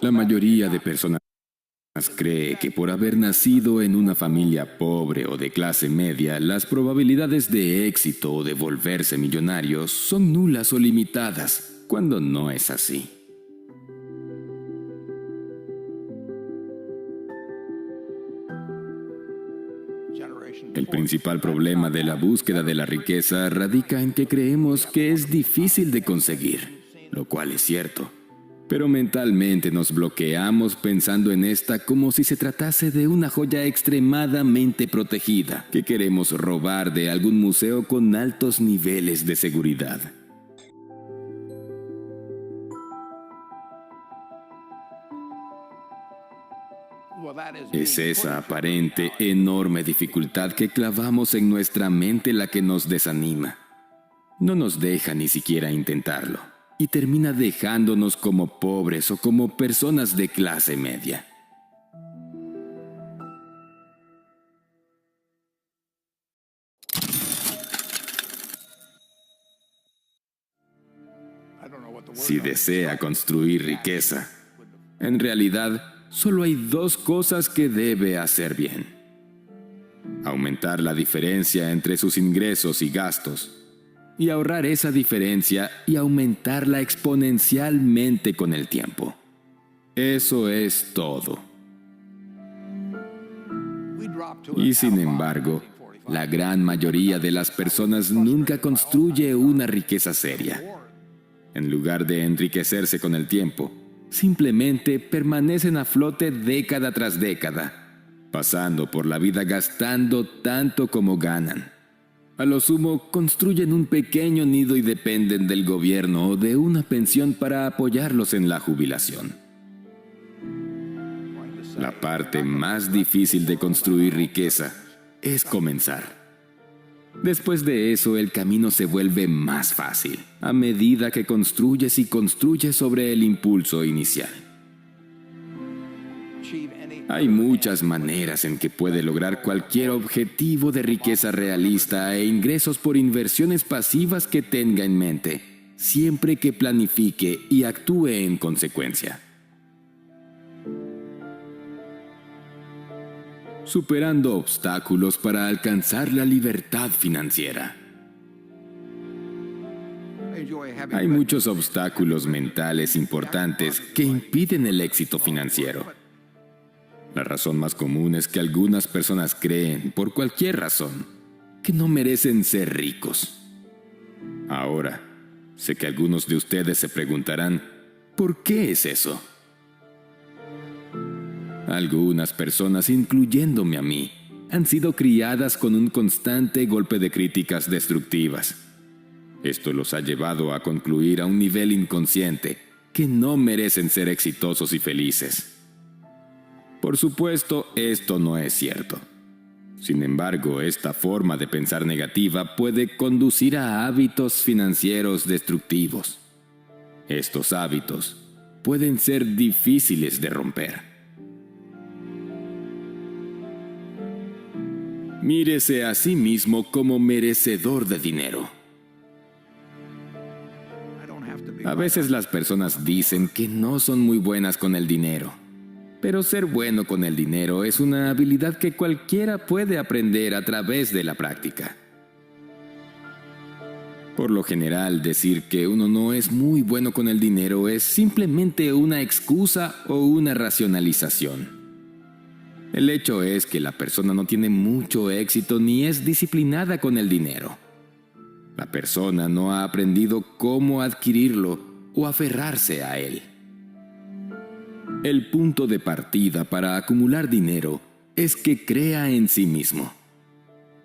La mayoría de personas cree que por haber nacido en una familia pobre o de clase media, las probabilidades de éxito o de volverse millonarios son nulas o limitadas, cuando no es así. El principal problema de la búsqueda de la riqueza radica en que creemos que es difícil de conseguir, lo cual es cierto. Pero mentalmente nos bloqueamos pensando en esta como si se tratase de una joya extremadamente protegida que queremos robar de algún museo con altos niveles de seguridad. Es esa aparente, enorme dificultad que clavamos en nuestra mente la que nos desanima. No nos deja ni siquiera intentarlo, y termina dejándonos como pobres o como personas de clase media. Si desea construir riqueza, en realidad, solo hay dos cosas que debe hacer bien: aumentar la diferencia entre sus ingresos y gastos, y ahorrar esa diferencia y aumentarla exponencialmente con el tiempo. Eso es todo. Y sin embargo, la gran mayoría de las personas nunca construye una riqueza seria. En lugar de enriquecerse con el tiempo, simplemente permanecen a flote década tras década, pasando por la vida gastando tanto como ganan. A lo sumo, construyen un pequeño nido y dependen del gobierno o de una pensión para apoyarlos en la jubilación. La parte más difícil de construir riqueza es comenzar. Después de eso, el camino se vuelve más fácil, a medida que construyes y construyes sobre el impulso inicial. Hay muchas maneras en que puede lograr cualquier objetivo de riqueza realista e ingresos por inversiones pasivas que tenga en mente, siempre que planifique y actúe en consecuencia. Superando obstáculos para alcanzar la libertad financiera. Hay muchos obstáculos mentales importantes que impiden el éxito financiero. La razón más común es que algunas personas creen, por cualquier razón, que no merecen ser ricos. Ahora, sé que algunos de ustedes se preguntarán, ¿por qué es eso? Algunas personas, incluyéndome a mí, han sido criadas con un constante golpe de críticas destructivas. Esto los ha llevado a concluir a un nivel inconsciente que no merecen ser exitosos y felices. Por supuesto, esto no es cierto. Sin embargo, esta forma de pensar negativa puede conducir a hábitos financieros destructivos. Estos hábitos pueden ser difíciles de romper. Mírese a sí mismo como merecedor de dinero. A veces las personas dicen que no son muy buenas con el dinero. Pero ser bueno con el dinero es una habilidad que cualquiera puede aprender a través de la práctica. Por lo general, decir que uno no es muy bueno con el dinero es simplemente una excusa o una racionalización. El hecho es que la persona no tiene mucho éxito ni es disciplinada con el dinero. La persona no ha aprendido cómo adquirirlo o aferrarse a él. El punto de partida para acumular dinero es que crea en sí mismo.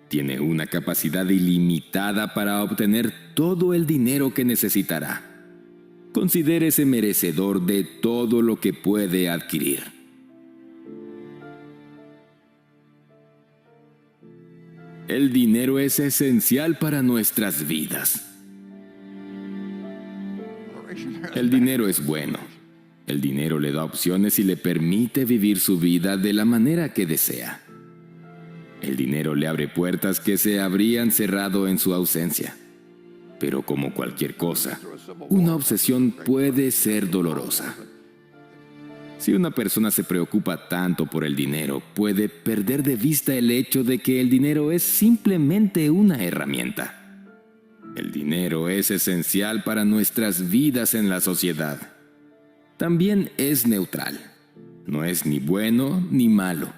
Tiene una capacidad ilimitada para obtener todo el dinero que necesitará. Considérese merecedor de todo lo que puede adquirir. El dinero es esencial para nuestras vidas. El dinero es bueno. El dinero le da opciones y le permite vivir su vida de la manera que desea. El dinero le abre puertas que se habrían cerrado en su ausencia. Pero como cualquier cosa, una obsesión puede ser dolorosa. Si una persona se preocupa tanto por el dinero, puede perder de vista el hecho de que el dinero es simplemente una herramienta. El dinero es esencial para nuestras vidas en la sociedad. También es neutral. No es ni bueno ni malo.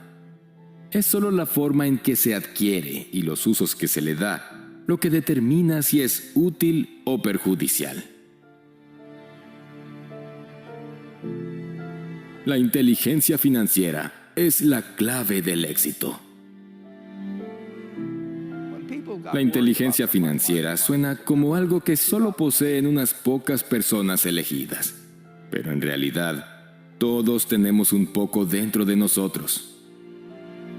Es solo la forma en que se adquiere y los usos que se le da lo que determina si es útil o perjudicial. La inteligencia financiera es la clave del éxito. La inteligencia financiera suena como algo que solo poseen unas pocas personas elegidas. Pero en realidad, todos tenemos un poco dentro de nosotros.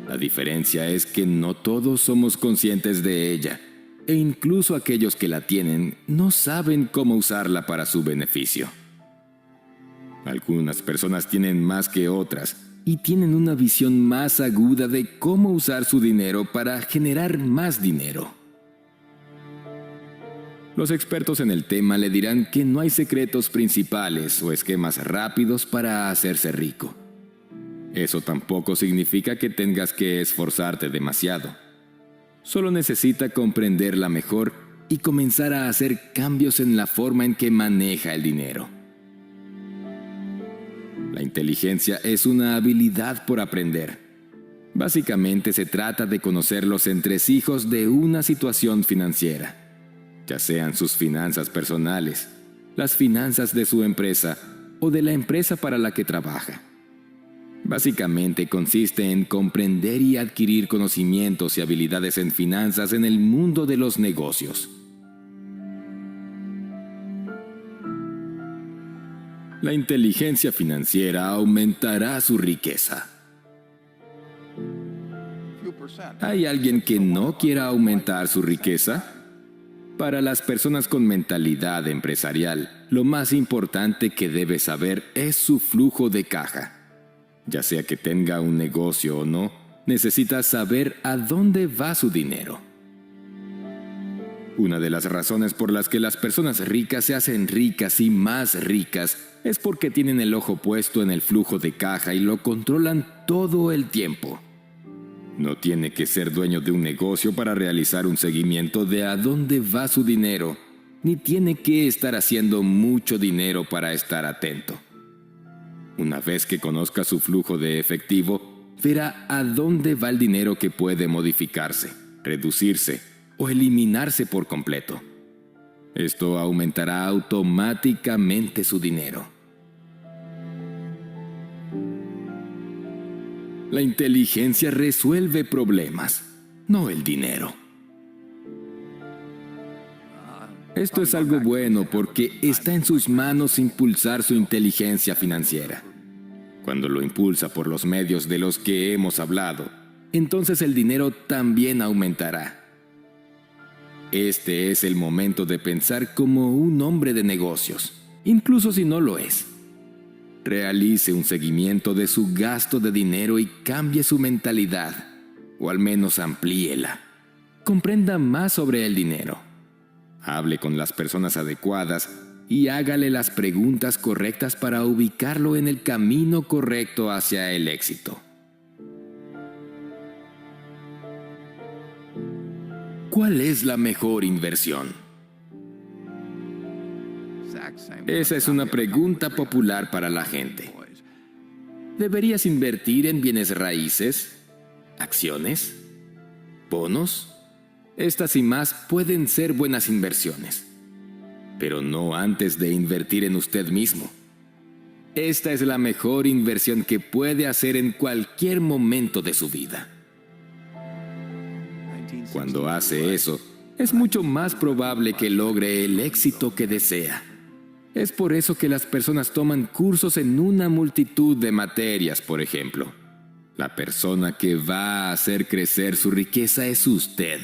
La diferencia es que no todos somos conscientes de ella, e incluso aquellos que la tienen no saben cómo usarla para su beneficio. Algunas personas tienen más que otras y tienen una visión más aguda de cómo usar su dinero para generar más dinero. Los expertos en el tema le dirán que no hay secretos principales o esquemas rápidos para hacerse rico. Eso tampoco significa que tengas que esforzarte demasiado. Solo necesita comprenderla mejor y comenzar a hacer cambios en la forma en que maneja el dinero. La inteligencia es una habilidad por aprender. Básicamente se trata de conocer los entresijos de una situación financiera, ya sean sus finanzas personales, las finanzas de su empresa o de la empresa para la que trabaja. Básicamente consiste en comprender y adquirir conocimientos y habilidades en finanzas en el mundo de los negocios. La inteligencia financiera aumentará su riqueza. ¿Hay alguien que no quiera aumentar su riqueza? Para las personas con mentalidad empresarial, lo más importante que debe saber es su flujo de caja. Ya sea que tenga un negocio o no, necesita saber a dónde va su dinero. Una de las razones por las que las personas ricas se hacen ricas y más ricas es porque tienen el ojo puesto en el flujo de caja y lo controlan todo el tiempo. No tiene que ser dueño de un negocio para realizar un seguimiento de a dónde va su dinero, ni tiene que estar haciendo mucho dinero para estar atento. Una vez que conozca su flujo de efectivo, verá a dónde va el dinero que puede modificarse, reducirse o eliminarse por completo. Esto aumentará automáticamente su dinero. La inteligencia resuelve problemas, no el dinero. Esto es algo bueno porque está en sus manos impulsar su inteligencia financiera. Cuando lo impulsa por los medios de los que hemos hablado, entonces el dinero también aumentará. Este es el momento de pensar como un hombre de negocios, incluso si no lo es. Realice un seguimiento de su gasto de dinero y cambie su mentalidad, o al menos amplíela. Comprenda más sobre el dinero. Hable con las personas adecuadas y hágale las preguntas correctas para ubicarlo en el camino correcto hacia el éxito. ¿Cuál es la mejor inversión? Esa es una pregunta popular para la gente. ¿Deberías invertir en bienes raíces? ¿Acciones? ¿Bonos? Estas y más pueden ser buenas inversiones, pero no antes de invertir en usted mismo. Esta es la mejor inversión que puede hacer en cualquier momento de su vida. Cuando hace eso, es mucho más probable que logre el éxito que desea. Es por eso que las personas toman cursos en una multitud de materias, por ejemplo. La persona que va a hacer crecer su riqueza es usted.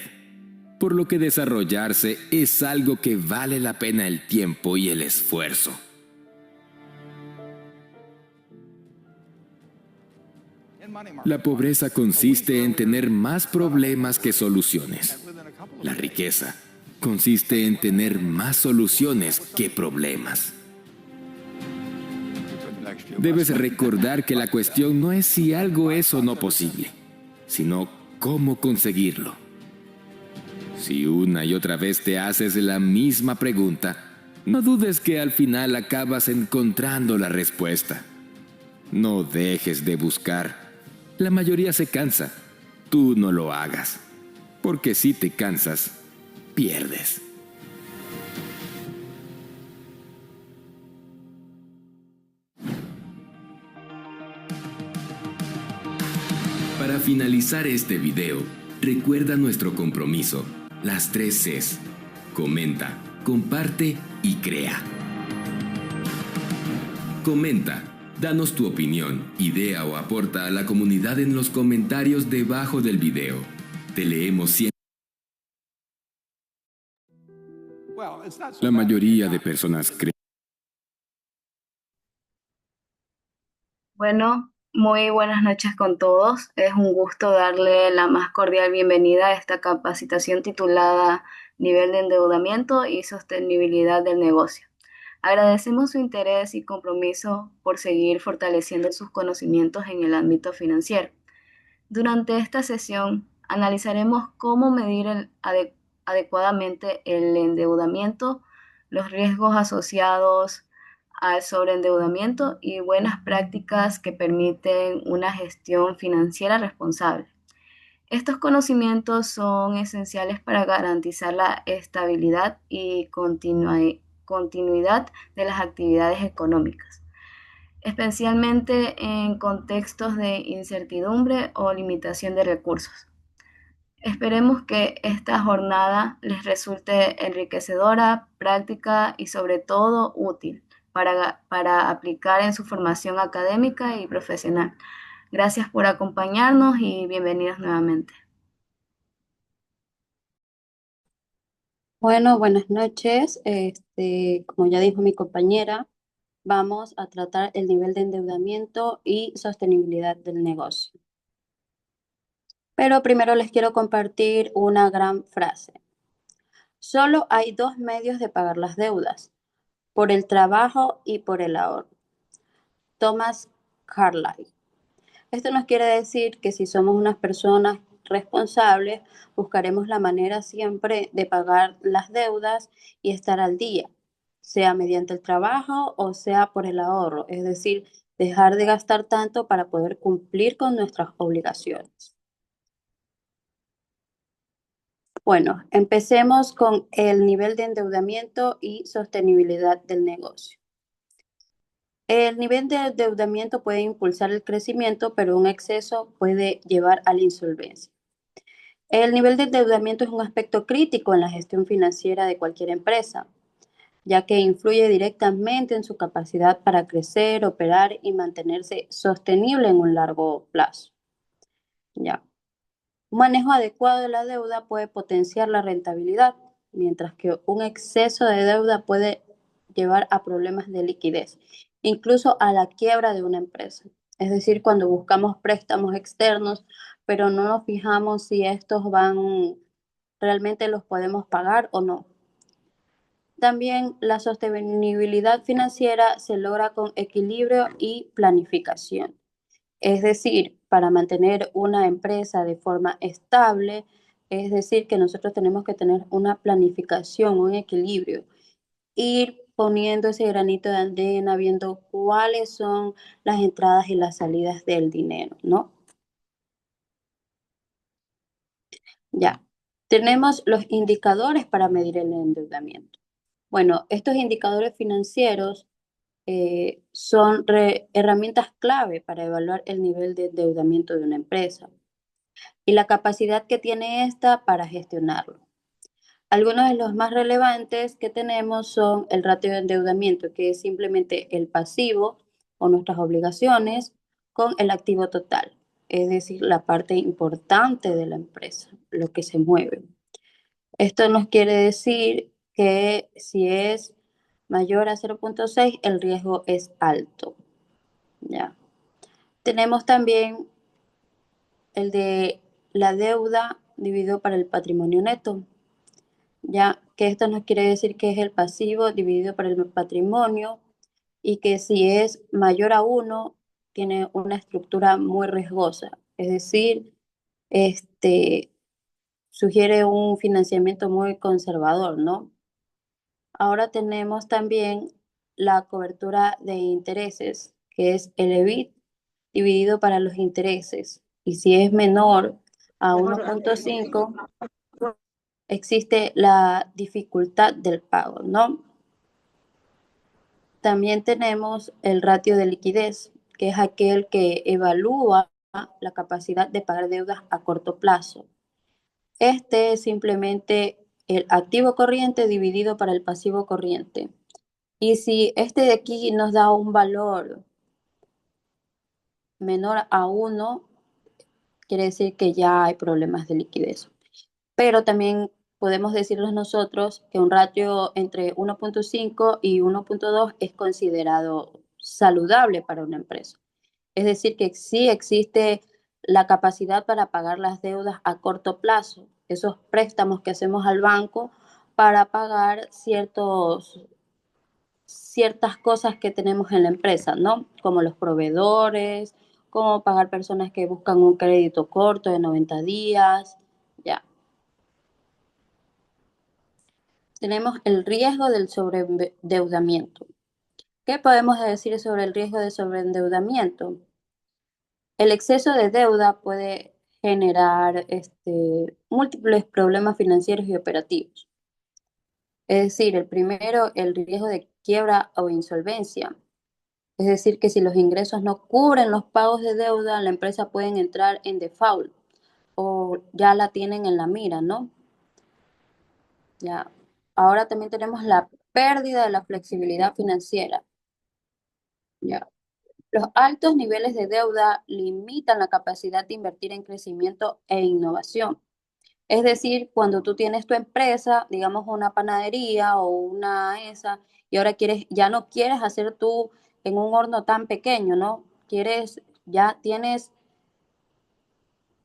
Por lo que desarrollarse es algo que vale la pena el tiempo y el esfuerzo. La pobreza consiste en tener más problemas que soluciones. La riqueza consiste en tener más soluciones que problemas. Debes recordar que la cuestión no es si algo es o no posible, sino cómo conseguirlo. Si una y otra vez te haces la misma pregunta, no dudes que al final acabas encontrando la respuesta. No dejes de buscar. La mayoría se cansa. Tú no lo hagas. Porque si te cansas, pierdes. Para finalizar este video, recuerda nuestro compromiso. Las 3 Cs. Comenta, comparte y crea. Comenta, danos tu opinión, idea o aporta a la comunidad en los comentarios debajo del video. Te leemos siempre. La mayoría de personas creen. Bueno, muy buenas noches con todos. Es un gusto darle la más cordial bienvenida a esta capacitación titulada Nivel de endeudamiento y sostenibilidad del negocio. Agradecemos su interés y compromiso por seguir fortaleciendo sus conocimientos en el ámbito financiero. Durante esta sesión analizaremos cómo medir adecuadamente el endeudamiento, los riesgos asociados al sobreendeudamiento y buenas prácticas que permiten una gestión financiera responsable. Estos conocimientos son esenciales para garantizar la estabilidad y continuidad de las actividades económicas, especialmente en contextos de incertidumbre o limitación de recursos. Esperemos que esta jornada les resulte enriquecedora, práctica y sobre todo útil para aplicar en su formación académica y profesional. Gracias por acompañarnos y bienvenidos nuevamente. Bueno, buenas noches. Como ya dijo mi compañera, vamos a tratar el nivel de endeudamiento y sostenibilidad del negocio. Pero primero les quiero compartir una gran frase. Solo hay dos medios de pagar las deudas, por el trabajo y por el ahorro. Thomas Carlyle. Esto nos quiere decir que si somos unas personas responsables, buscaremos la manera siempre de pagar las deudas y estar al día, sea mediante el trabajo o sea por el ahorro, es decir, dejar de gastar tanto para poder cumplir con nuestras obligaciones. Bueno, empecemos con el nivel de endeudamiento y sostenibilidad del negocio. El nivel de endeudamiento puede impulsar el crecimiento, pero un exceso puede llevar a la insolvencia. El nivel de endeudamiento es un aspecto crítico en la gestión financiera de cualquier empresa, ya que influye directamente en su capacidad para crecer, operar y mantenerse sostenible en un largo plazo. Ya. Un manejo adecuado de la deuda puede potenciar la rentabilidad, mientras que un exceso de deuda puede llevar a problemas de liquidez, incluso a la quiebra de una empresa. Es decir, cuando buscamos préstamos externos, pero no nos fijamos si estos realmente los podemos pagar o no. También la sostenibilidad financiera se logra con equilibrio y planificación. Es decir, para mantener una empresa de forma estable, es decir, que nosotros tenemos que tener una planificación, un equilibrio, ir poniendo ese granito de arena, viendo cuáles son las entradas y las salidas del dinero, ¿no? Ya, tenemos los indicadores para medir el endeudamiento. Bueno, estos indicadores financieros son herramientas clave para evaluar el nivel de endeudamiento de una empresa y la capacidad que tiene esta para gestionarlo. Algunos de los más relevantes que tenemos son el ratio de endeudamiento, que es simplemente el pasivo o nuestras obligaciones con el activo total, es decir, la parte importante de la empresa, lo que se mueve. Esto nos quiere decir que si es mayor a 0,6, el riesgo es alto. ¿Ya? Tenemos también el de la deuda dividido para el patrimonio neto, ya que esto nos quiere decir que es el pasivo dividido por el patrimonio y que si es mayor a 1, tiene una estructura muy riesgosa. Es decir, sugiere un financiamiento muy conservador, ¿no? Ahora tenemos también la cobertura de intereses, que es el EBIT dividido para los intereses. Y si es menor a 1.5, existe la dificultad del pago, ¿no? También tenemos el ratio de liquidez, que es aquel que evalúa la capacidad de pagar deudas a corto plazo. Este es simplemente el activo corriente dividido para el pasivo corriente. Y si este de aquí nos da un valor menor a 1, quiere decir que ya hay problemas de liquidez. Pero también podemos decirles nosotros que un ratio entre 1.5 y 1.2 es considerado saludable para una empresa. Es decir, que sí existe la capacidad para pagar las deudas a corto plazo, esos préstamos que hacemos al banco para pagar ciertas cosas que tenemos en la empresa, ¿no? Como los proveedores, como pagar personas que buscan un crédito corto de 90 días, ya. Tenemos el riesgo del sobreendeudamiento. ¿Qué podemos decir sobre el riesgo de sobreendeudamiento? El exceso de deuda puede generar múltiples problemas financieros y operativos. Es decir, el primero, el riesgo de quiebra o insolvencia. Es decir, que si los ingresos no cubren los pagos de deuda, la empresa puede entrar en default o ya la tienen en la mira, ¿no? Ya. Ahora también tenemos la pérdida de la flexibilidad financiera. Ya. Los altos niveles de deuda limitan la capacidad de invertir en crecimiento e innovación. Es decir, cuando tú tienes tu empresa, digamos una panadería o una esa, y ahora ya no quieres hacer tú en un horno tan pequeño, ¿no? Ya tienes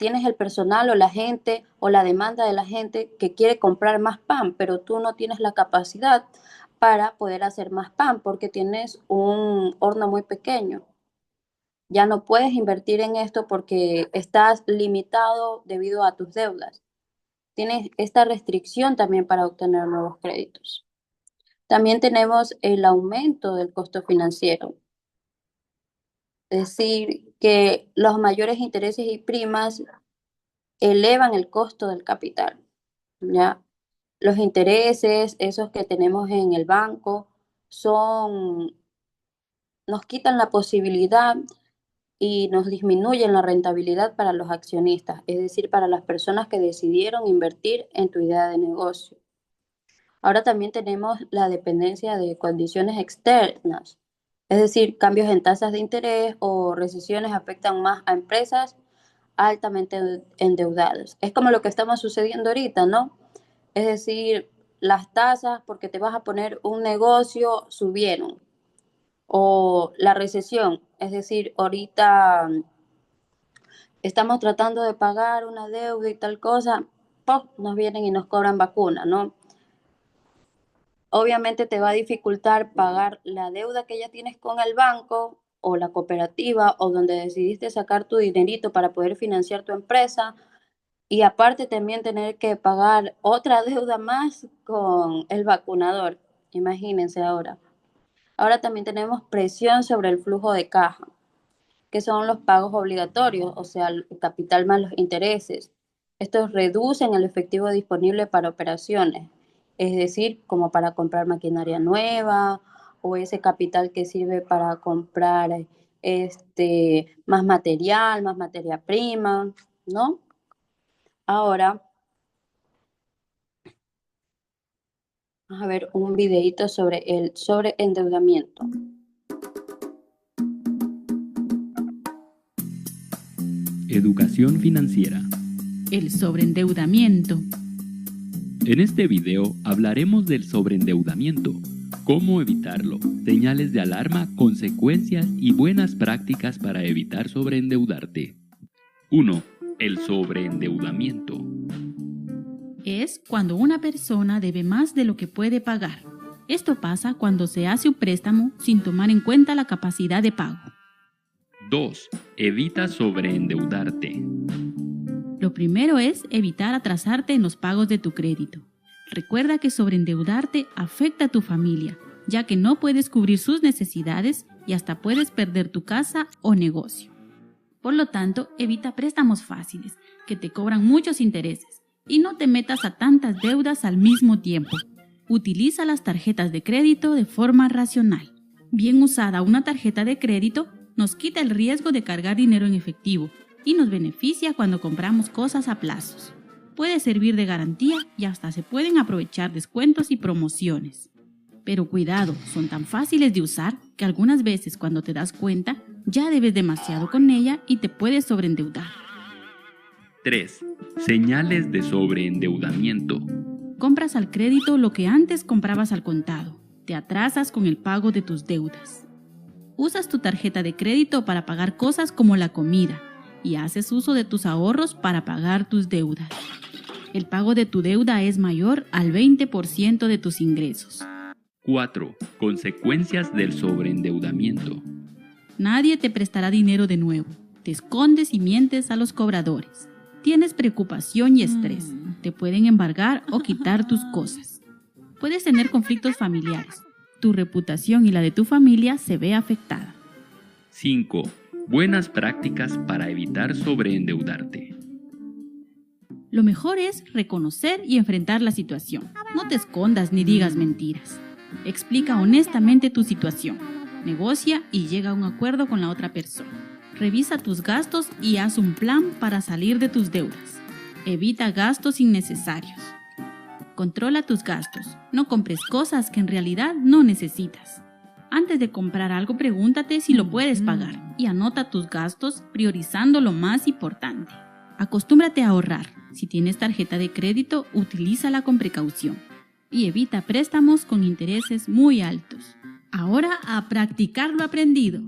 el personal o la gente o la demanda de la gente que quiere comprar más pan, pero tú no tienes la capacidad para poder hacer más pan porque tienes un horno muy pequeño. Ya no puedes invertir en esto porque estás limitado debido a tus deudas. Tienes esta restricción también para obtener nuevos créditos. También tenemos el aumento del costo financiero. Es decir, que los mayores intereses y primas elevan el costo del capital, ¿ya? Los intereses, esos que tenemos en el banco, nos quitan la posibilidad y nos disminuyen la rentabilidad para los accionistas, es decir, para las personas que decidieron invertir en tu idea de negocio. Ahora también tenemos la dependencia de condiciones externas, es decir, cambios en tasas de interés o recesiones afectan más a empresas altamente endeudadas. Es como lo que estamos sucediendo ahorita, ¿no? Es decir, las tasas, porque te vas a poner un negocio, subieron. O la recesión, es decir, ahorita estamos tratando de pagar una deuda y tal cosa, ¡pum!, nos vienen y nos cobran vacuna, ¿no? Obviamente te va a dificultar pagar la deuda que ya tienes con el banco o la cooperativa o donde decidiste sacar tu dinerito para poder financiar tu empresa y aparte también tener que pagar otra deuda más con el vacunador. Imagínense ahora. Ahora también tenemos presión sobre el flujo de caja, que son los pagos obligatorios, o sea, el capital más los intereses. Estos reducen el efectivo disponible para operaciones, es decir, como para comprar maquinaria nueva o ese capital que sirve para comprar más materia prima, ¿no? Ahora vamos a ver un videito sobre el sobreendeudamiento. Educación financiera. El sobreendeudamiento. En este video hablaremos del sobreendeudamiento, cómo evitarlo, señales de alarma, consecuencias y buenas prácticas para evitar sobreendeudarte. 1. El sobreendeudamiento. Es cuando una persona debe más de lo que puede pagar. Esto pasa cuando se hace un préstamo sin tomar en cuenta la capacidad de pago. 2. Evita sobreendeudarte. Lo primero es evitar atrasarte en los pagos de tu crédito. Recuerda que sobreendeudarte afecta a tu familia, ya que no puedes cubrir sus necesidades y hasta puedes perder tu casa o negocio. Por lo tanto, evita préstamos fáciles, que te cobran muchos intereses, y no te metas a tantas deudas al mismo tiempo. Utiliza las tarjetas de crédito de forma racional. Bien usada una tarjeta de crédito nos quita el riesgo de cargar dinero en efectivo y nos beneficia cuando compramos cosas a plazos. Puede servir de garantía y hasta se pueden aprovechar descuentos y promociones. Pero cuidado, son tan fáciles de usar que algunas veces cuando te das cuenta ya debes demasiado con ella y te puedes sobreendeudar. 3. Señales de sobreendeudamiento. Compras al crédito lo que antes comprabas al contado. Te atrasas con el pago de tus deudas. Usas tu tarjeta de crédito para pagar cosas como la comida y haces uso de tus ahorros para pagar tus deudas. El pago de tu deuda es mayor al 20% de tus ingresos. 4. Consecuencias del sobreendeudamiento. Nadie te prestará dinero de nuevo. Te escondes y mientes a los cobradores. Tienes preocupación y estrés. Te pueden embargar o quitar tus cosas. Puedes tener conflictos familiares. Tu reputación y la de tu familia se ve afectada. 5. Buenas prácticas para evitar sobreendeudarte. Lo mejor es reconocer y enfrentar la situación. No te escondas ni digas mentiras. Explica honestamente tu situación. Negocia y llega a un acuerdo con la otra persona. Revisa tus gastos y haz un plan para salir de tus deudas. Evita gastos innecesarios. Controla tus gastos. No compres cosas que en realidad no necesitas. Antes de comprar algo, pregúntate si lo puedes pagar y anota tus gastos priorizando lo más importante. Acostúmbrate a ahorrar. Si tienes tarjeta de crédito, utilízala con precaución y evita préstamos con intereses muy altos. Ahora a practicar lo aprendido.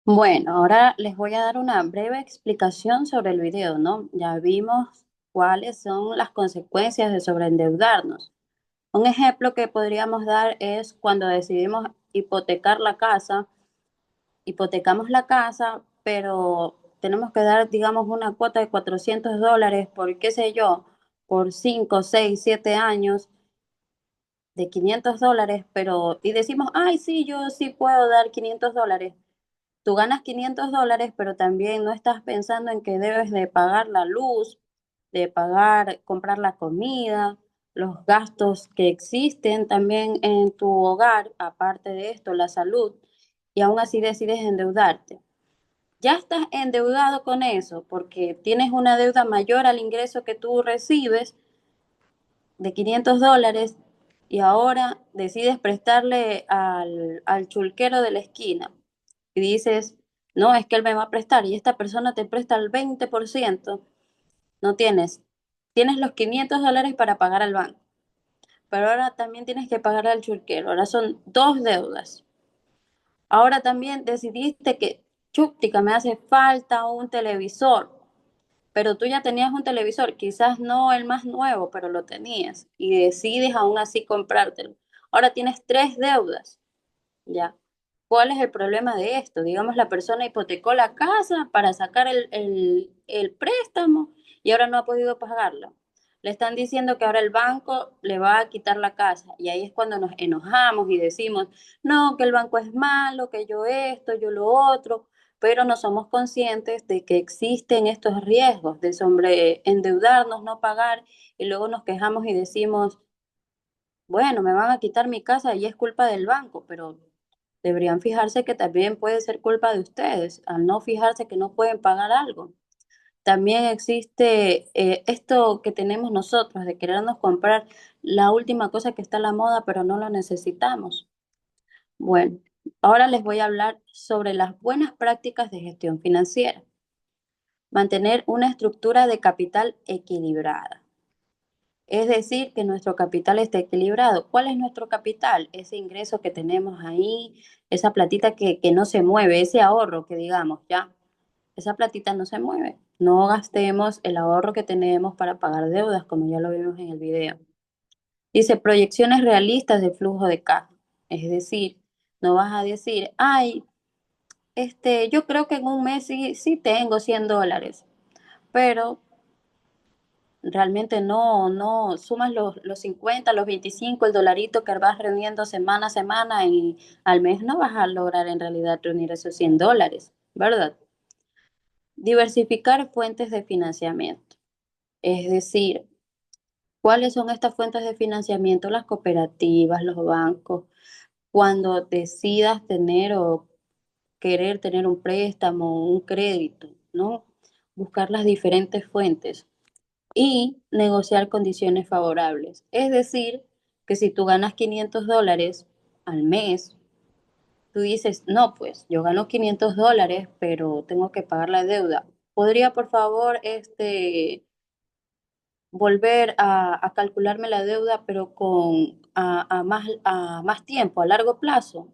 Bueno, ahora les voy a dar una breve explicación sobre el video, ¿no? Ya vimos cuáles son las consecuencias de sobreendeudarnos. Un ejemplo que podríamos dar es cuando decidimos hipotecar la casa, hipotecamos la casa, pero tenemos que dar, digamos, una cuota de $400 por, qué sé yo, por 5, 6, 7 años de $500, pero, y decimos, ay, sí, yo sí puedo dar $500. Tú ganas $500, pero también no estás pensando en que debes de pagar la luz, de pagar, comprar la comida, los gastos que existen también en tu hogar, aparte de esto, la salud, y aún así decides endeudarte. Ya estás endeudado con eso porque tienes una deuda mayor al ingreso que tú recibes de $500 y ahora decides prestarle al chulquero de la esquina y dices, no, es que él me va a prestar y esta persona te presta el 20%, no tienes los $500 para pagar al banco, pero ahora también tienes que pagar al chulquero, ahora son dos deudas. Ahora también decidiste que, chúptica, me hace falta un televisor, pero tú ya tenías un televisor, quizás no el más nuevo, pero lo tenías y decides aún así comprártelo. Ahora tienes tres deudas, ¿ya? ¿Cuál es el problema de esto? Digamos, la persona hipotecó la casa para sacar el préstamo y ahora no ha podido pagarlo. Le están diciendo que ahora el banco le va a quitar la casa y ahí es cuando nos enojamos y decimos, no, que el banco es malo, que yo esto, yo lo otro, pero no somos conscientes de que existen estos riesgos de sobreendeudarnos, no pagar y luego nos quejamos y decimos, bueno, me van a quitar mi casa y es culpa del banco, pero deberían fijarse que también puede ser culpa de ustedes, al no fijarse que no pueden pagar algo. También existe esto que tenemos nosotros de querernos comprar la última cosa que está a la moda, pero no lo necesitamos. Bueno, ahora les voy a hablar sobre las buenas prácticas de gestión financiera. Mantener una estructura de capital equilibrada. Es decir, que nuestro capital esté equilibrado. ¿Cuál es nuestro capital? Ese ingreso que tenemos ahí, esa platita que no se mueve, ese ahorro que digamos, ya, esa platita no se mueve. No gastemos el ahorro que tenemos para pagar deudas, como ya lo vimos en el video. Dice proyecciones realistas de flujo de caja. Es decir, no vas a decir, ay, yo creo que en un mes sí tengo $100, pero realmente no sumas los 50, los 25, el dolarito que vas reuniendo semana a semana y al mes no vas a lograr en realidad reunir esos $100, ¿verdad? Diversificar fuentes de financiamiento. Es decir, ¿cuáles son estas fuentes de financiamiento? Las cooperativas, los bancos. Cuando decidas tener o querer tener un préstamo, un crédito, ¿no? Buscar las diferentes fuentes y negociar condiciones favorables. Es decir, que si tú ganas $500 al mes, tú dices, no, pues yo gano $500, pero tengo que pagar la deuda. ¿Podría, por favor, volver a calcularme la deuda, pero a más tiempo, a largo plazo?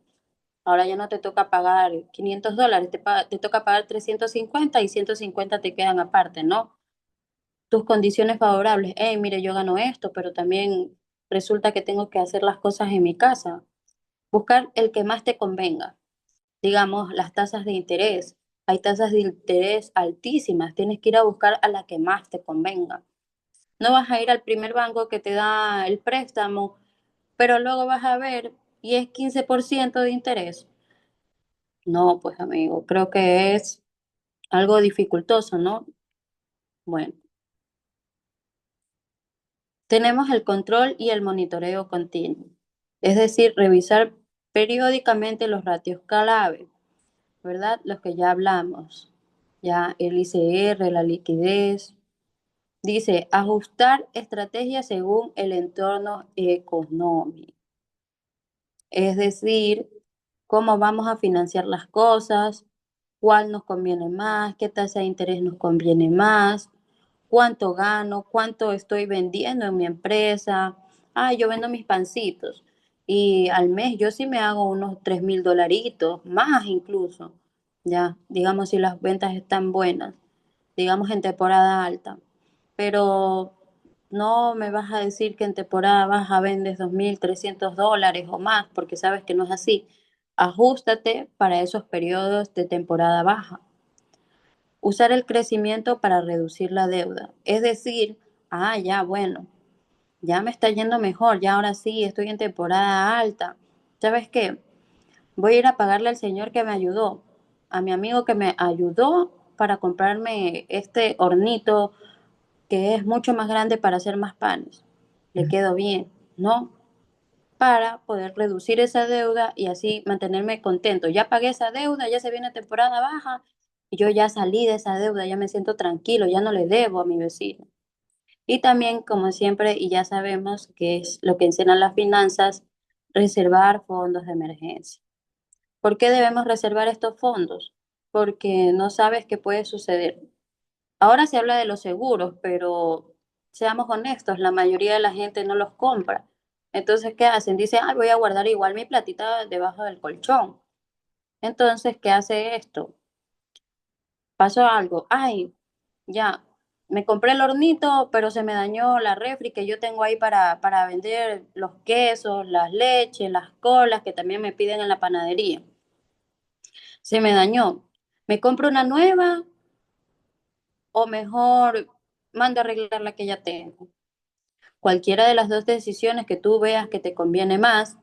Ahora ya no te toca pagar $500, te toca pagar 350 y 150 te quedan aparte, ¿no? Tus condiciones favorables. Hey, mire, yo gano esto, pero también resulta que tengo que hacer las cosas en mi casa. Buscar el que más te convenga. Digamos, las tasas de interés. Hay tasas de interés altísimas. Tienes que ir a buscar a la que más te convenga. No vas a ir al primer banco que te da el préstamo, pero luego vas a ver y es 15% de interés. No, pues amigo, creo que es algo dificultoso, ¿no? Bueno, tenemos el control y el monitoreo continuo, es decir, revisar periódicamente los ratios clave, ¿verdad? Los que ya hablamos, ya el ICR, la liquidez. Dice, ajustar estrategias según el entorno económico, es decir, cómo vamos a financiar las cosas, cuál nos conviene más, qué tasa de interés nos conviene más, cuánto gano, cuánto estoy vendiendo en mi empresa. Ah, yo vendo mis pancitos y al mes yo sí me hago unos $3,000, más incluso, ya, digamos si las ventas están buenas, digamos en temporada alta, pero no me vas a decir que en temporada baja vendes $2,300 o más, porque sabes que no es así. Ajústate para esos periodos de temporada baja. Usar el crecimiento para reducir la deuda. Es decir, ah, ya, bueno, ya me está yendo mejor, ya ahora sí, estoy en temporada alta. ¿Sabes qué? Voy a ir a pagarle al señor que me ayudó, a mi amigo que me ayudó para comprarme este hornito que es mucho más grande para hacer más panes. Le quedó bien, ¿no? Para poder reducir esa deuda y así mantenerme contento. Ya pagué esa deuda, ya se viene temporada baja y yo ya salí de esa deuda, ya me siento tranquilo, ya no le debo a mi vecino. Y también, como siempre, y ya sabemos que es lo que enseñan las finanzas, reservar fondos de emergencia. ¿Por qué debemos reservar estos fondos? Porque no sabes qué puede suceder. Ahora se habla de los seguros, pero seamos honestos, la mayoría de la gente no los compra. Entonces, ¿qué hacen? Dicen, ah, voy a guardar igual mi platita debajo del colchón. Entonces, ¿qué hace esto? Pasó algo, ay, ya, me compré el hornito, pero se me dañó la refri que yo tengo ahí para vender los quesos, las leches, las colas que también me piden en la panadería. Se me dañó. ¿Me compro una nueva o mejor mando a arreglar la que ya tengo? Cualquiera de las dos decisiones que tú veas que te conviene más,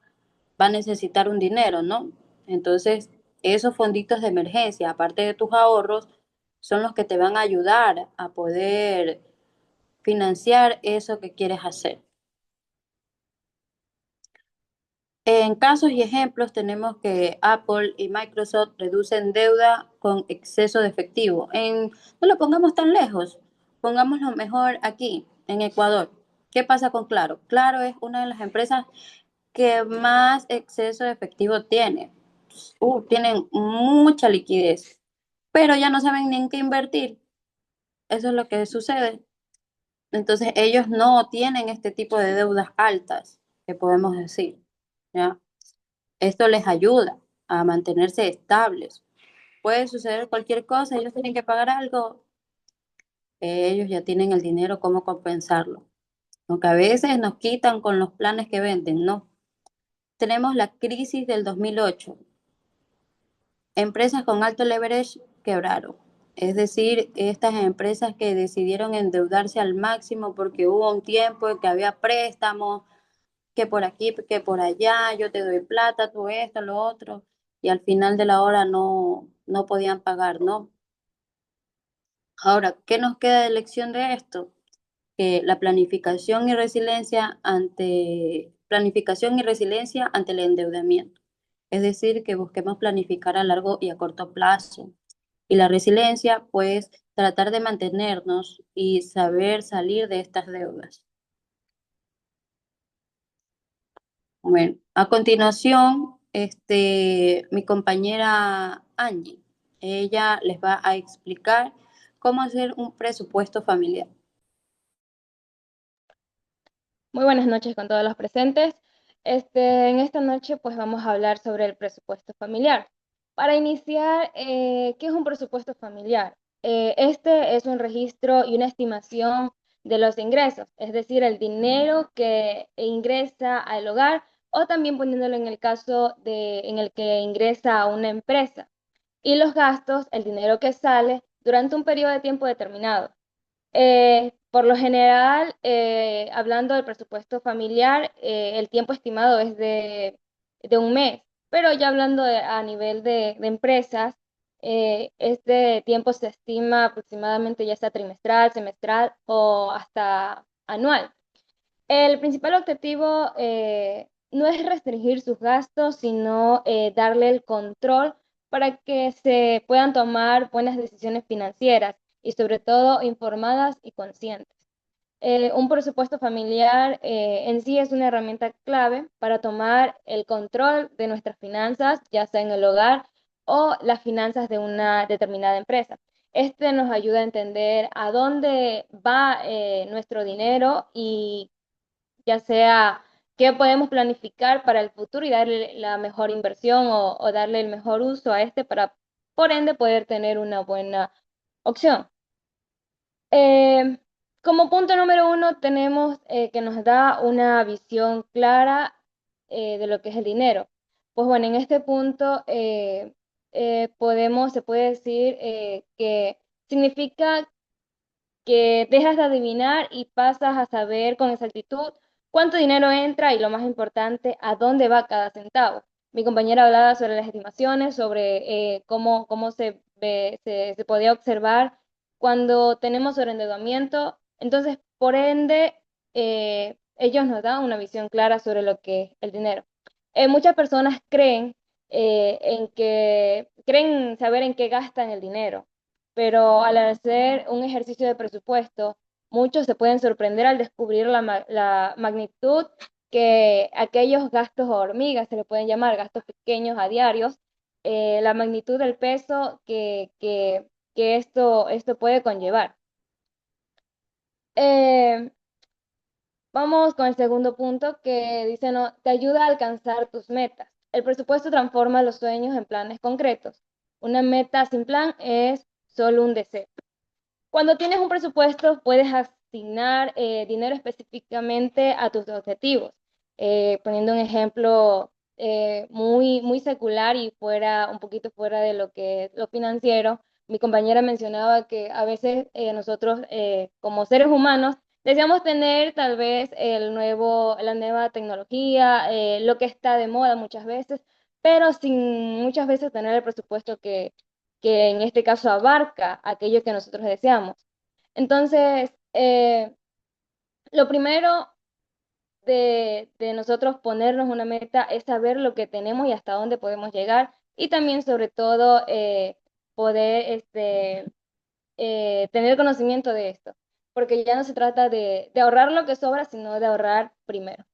va a necesitar un dinero, ¿no? Entonces, esos fonditos de emergencia, aparte de tus ahorros, son los que te van a ayudar a poder financiar eso que quieres hacer. En casos y ejemplos tenemos que Apple y Microsoft reducen deuda con exceso de efectivo. No lo pongamos tan lejos, pongámoslo mejor aquí, en Ecuador. ¿Qué pasa con Claro? Claro es una de las empresas que más exceso de efectivo tiene. Tienen mucha liquidez, pero ya no saben ni en qué invertir. Eso es lo que sucede. Entonces ellos no tienen este tipo de deudas altas, que podemos decir, ¿ya? Esto les ayuda a mantenerse estables. Puede suceder cualquier cosa, ellos tienen que pagar algo, ellos ya tienen el dinero, cómo compensarlo. Aunque a veces nos quitan con los planes que venden, no. Tenemos la crisis del 2008. Empresas con alto leverage quebraron. Es decir, estas empresas que decidieron endeudarse al máximo porque hubo un tiempo en que había préstamos, que por aquí, que por allá, yo te doy plata, tú esto, lo otro, y al final de la hora no podían pagar, ¿no? Ahora, ¿qué nos queda de lección de esto? Que la planificación y resiliencia ante el endeudamiento. Es decir, que busquemos planificar a largo y a corto plazo. Y la resiliencia, pues, tratar de mantenernos y saber salir de estas deudas. Bueno, a continuación, mi compañera Angie, ella les va a explicar cómo hacer un presupuesto familiar. Muy buenas noches con todos los presentes. En esta noche pues vamos a hablar sobre el presupuesto familiar. Para iniciar, ¿qué es un presupuesto familiar? Este es un registro y una estimación de los ingresos, es decir, el dinero que ingresa al hogar o también poniéndolo en el caso en el que ingresa a una empresa. Y los gastos, el dinero que sale durante un periodo de tiempo determinado. Por lo general, hablando del presupuesto familiar, el tiempo estimado es de un mes, pero ya hablando a nivel de empresas, este tiempo se estima aproximadamente ya sea trimestral, semestral o hasta anual. El principal objetivo no es restringir sus gastos, sino darle el control para que se puedan tomar buenas decisiones financieras y sobre todo informadas y conscientes. Un presupuesto familiar en sí es una herramienta clave para tomar el control de nuestras finanzas, ya sea en el hogar o las finanzas de una determinada empresa. Este nos ayuda a entender a dónde va nuestro dinero y ya sea qué podemos planificar para el futuro y darle la mejor inversión o darle el mejor uso a este para, por ende, poder tener una buena opción. Como punto número uno, tenemos que nos da una visión clara de lo que es el dinero. Pues bueno, en este punto se puede decir que significa que dejas de adivinar y pasas a saber con exactitud cuánto dinero entra y lo más importante, a dónde va cada centavo. Mi compañera hablaba sobre las estimaciones, sobre cómo se podía observar cuando tenemos sobreendeudamiento. Entonces, por ende, ellos nos dan una visión clara sobre lo que es el dinero. Muchas personas creen saber en qué gastan el dinero, pero al hacer un ejercicio de presupuesto, muchos se pueden sorprender al descubrir la magnitud que aquellos gastos hormigas, se le pueden llamar gastos pequeños a diarios, la magnitud del peso que esto puede conllevar. Vamos con el segundo punto que dice, no, te ayuda a alcanzar tus metas. El presupuesto transforma los sueños en planes concretos. Una meta sin plan es solo un deseo. Cuando tienes un presupuesto, puedes asignar dinero específicamente a tus objetivos. Poniendo un ejemplo muy secular y un poquito fuera de lo que es lo financiero, mi compañera mencionaba que a veces nosotros como seres humanos deseamos tener tal vez la nueva tecnología, lo que está de moda muchas veces, pero sin muchas veces tener el presupuesto que en este caso abarca aquello que nosotros deseamos. Entonces, lo primero de nosotros ponernos una meta es saber lo que tenemos y hasta dónde podemos llegar y también sobre todo poder tener conocimiento de esto, porque ya no se trata de ahorrar lo que sobra, sino de ahorrar primero.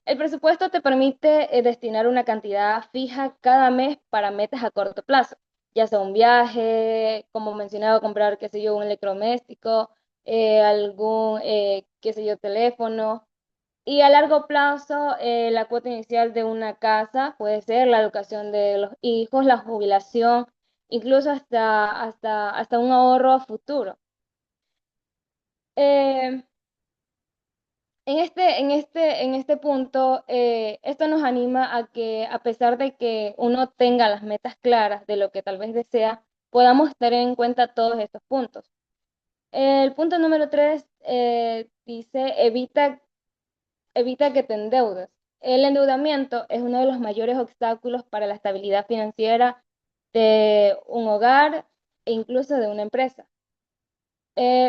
El presupuesto te permite destinar una cantidad fija cada mes para metas a corto plazo, ya sea un viaje, como mencionaba, comprar, qué sé yo, un electrodoméstico, algún, qué sé yo, teléfono. Y a largo plazo, la cuota inicial de una casa puede ser la educación de los hijos, la jubilación, incluso hasta un ahorro a futuro. Eh, en este punto, esto nos anima a que, a pesar de que uno tenga las metas claras de lo que tal vez desea, podamos tener en cuenta todos estos puntos. El punto número 3 dice, evita que te endeudes. El endeudamiento es uno de los mayores obstáculos para la estabilidad financiera de un hogar e incluso de una empresa.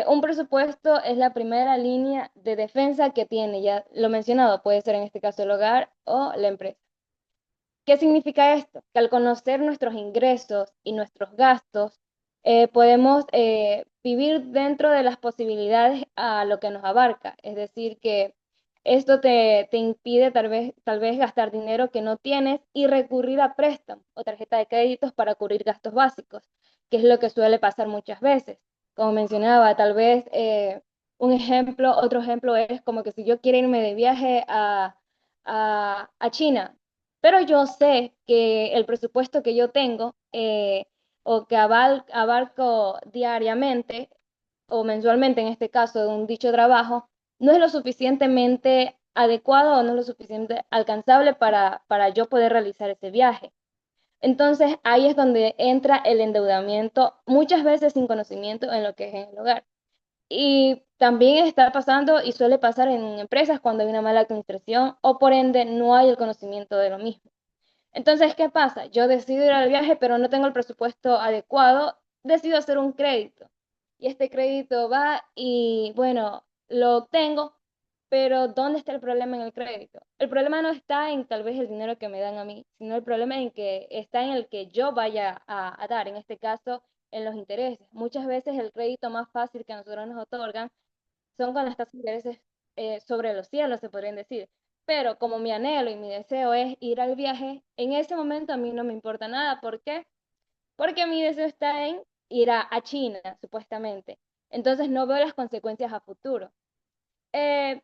Un presupuesto es la primera línea de defensa que tiene, ya lo mencionado, puede ser en este caso el hogar o la empresa. ¿Qué significa esto? Que al conocer nuestros ingresos y nuestros gastos, podemos vivir dentro de las posibilidades a lo que nos abarca. Es decir, que esto te impide tal vez gastar dinero que no tienes y recurrir a préstamos o tarjeta de créditos para cubrir gastos básicos, que es lo que suele pasar muchas veces. Como mencionaba, tal vez otro ejemplo es como que si yo quiero irme de viaje a China, pero yo sé que el presupuesto que yo tengo o que abarco diariamente o mensualmente, en este caso, de un dicho trabajo, no es lo suficientemente adecuado o no es lo suficiente alcanzable para yo poder realizar ese viaje. Entonces, ahí es donde entra el endeudamiento, muchas veces sin conocimiento en lo que es en el hogar. Y también está pasando y suele pasar en empresas cuando hay una mala administración o por ende no hay el conocimiento de lo mismo. Entonces, ¿qué pasa? Yo decido ir al viaje, pero no tengo el presupuesto adecuado, decido hacer un crédito. Y este crédito va y, bueno, lo obtengo, pero ¿dónde está el problema en el crédito? El problema no está en tal vez el dinero que me dan a mí, sino el problema en que está en el que yo vaya a dar, en este caso, en los intereses. Muchas veces el crédito más fácil que a nosotros nos otorgan son con las tasas de intereses sobre los cielos, se podrían decir. Pero como mi anhelo y mi deseo es ir al viaje, en ese momento a mí no me importa nada. ¿Por qué? Porque mi deseo está en ir a China, supuestamente. Entonces no veo las consecuencias a futuro. Eh,